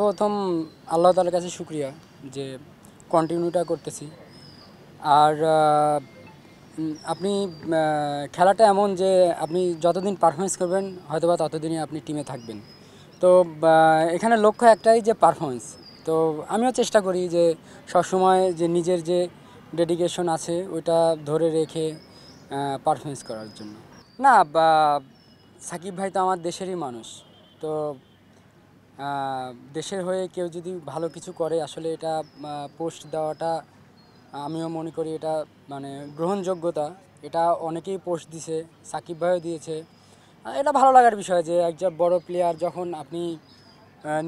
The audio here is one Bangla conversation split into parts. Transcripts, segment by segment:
সর্বপ্রথম আল্লাহ তাআলার কাছে শুকরিয়া যে কন্টিনিউটা করতেছি। আর আপনি খেলাটা এমন যে আপনি যতদিন পারফরমেন্স করবেন হয়তোবা ততদিনই আপনি টিমে থাকবেন। তো এখানে লক্ষ্য একটাই যে পারফরমেন্স। তো আমিও চেষ্টা করি যে সবসময় যে নিজের যে ডেডিকেশন আছে ওইটা ধরে রেখে পারফরমেন্স করার জন্য। না, সাকিব ভাই তো আমার দেশেরই মানুষ। তো দেশের হয়ে কেউ যদি ভালো কিছু করে আসলে এটা পোস্ট দেওয়াটা আমিও মনে করি এটা মানে গ্রহণযোগ্যতা। এটা অনেকেই পোস্ট দিছে, সাকিব ভাইও দিয়েছে। এটা ভালো লাগার বিষয় যে একজন বড় প্লেয়ার যখন আপনি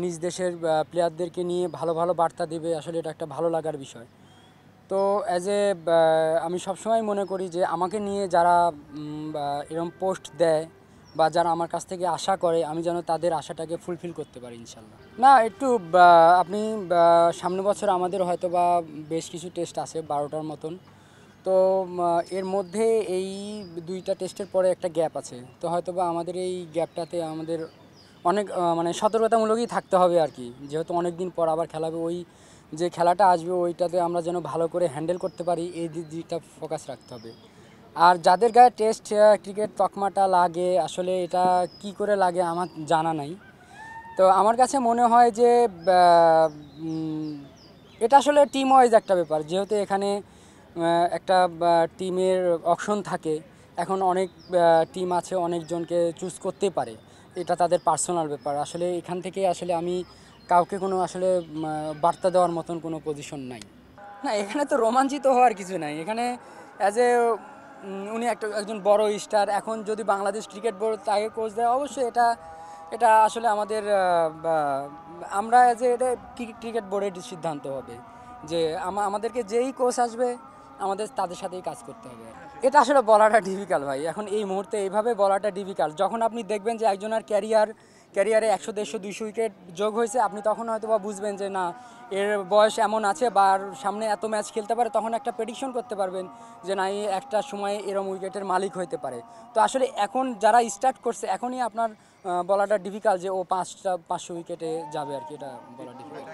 নিজ দেশের প্লেয়ারদেরকে নিয়ে ভালো ভালো বার্তা দিবে, আসলে এটা একটা ভালো লাগার বিষয়। তো আমি সবসময় মনে করি যে আমাকে নিয়ে যারা এরকম পোস্ট দেয় বা যারা আমার কাছ থেকে আশা করে, আমি যেন তাদের আশাটাকে ফুলফিল করতে পারি ইনশাল্লাহ। না, একটু আপনি সামনের বছর আমাদের হয়তো বা বেশ কিছু টেস্ট আছে 12টার মতন। তো এর মধ্যে এই 2টা টেস্টের পরে একটা গ্যাপ আছে। তো হয়তো বা আমাদের এই গ্যাপটাতে আমাদের অনেক মানে সতর্কতামূলকই থাকতে হবে আর কি। যেহেতু অনেক দিন পর আবার খেলা হবে, ওই যে খেলাটা আসবে ওইটাতে আমরা যেন ভালো করে হ্যান্ডেল করতে পারি, এই দিকটা ফোকাস রাখতে হবে। আর যাদের গায়ে টেস্ট ক্রিকেট তকমাটা লাগে, আসলে এটা কি করে লাগে আমার জানা নাই। তো আমার কাছে মনে হয় যে এটা আসলে টিম ওয়াইজ একটা ব্যাপার। যেহেতু এখানে একটা টিমের অপশন থাকে, এখন অনেক টিম আছে অনেকজনকে চুজ করতে পারে, এটা তাদের পার্সোনাল ব্যাপার। আসলে এখান থেকে আসলে আমি কাউকে কোনো আসলে বার্তা দেওয়ার মতন কোনো পজিশন নাই। না, এখানে তো রোমাঞ্চিত হওয়ার কিছু নাই। এখানে অ্যাজ এ উনি একজন বড় স্টার, এখন যদি বাংলাদেশ ক্রিকেট বোর্ড তাকে কোচ দেয়, অবশ্যই এটা এটা আসলে আমাদের আমরা অ্যাজ এ এটা ক্রিকেট বোর্ডের সিদ্ধান্ত হবে যে আমাদেরকে যেই কোচ আসবে আমাদের তাদের সাথেই কাজ করতে হবে। এটা আসলে বলাটা ডিফিকাল্ট ভাই, এখন এই মুহূর্তে এইভাবে বলাটা ডিফিকাল্ট। যখন আপনি দেখবেন যে একজনের ক্যারিয়ারে 100, 150, 200 উইকেট যোগ হয়েছে, আপনি তখন হয়তো বা বুঝবেন যে না, এর বয়স এমন আছে বা সামনে এত ম্যাচ খেলতে পারে, তখন একটা প্রেডিকশন করতে পারবেন যে না, এই একটা সময় এরম উইকেটের মালিক হইতে পারে। তো আসলে এখন যারা স্টার্ট করছে, এখনই আপনার বলাটা ডিফিকাল্ট যে ও 500 উইকেটে যাবে আর কি, এটা বলা ডিফিকাল্ট।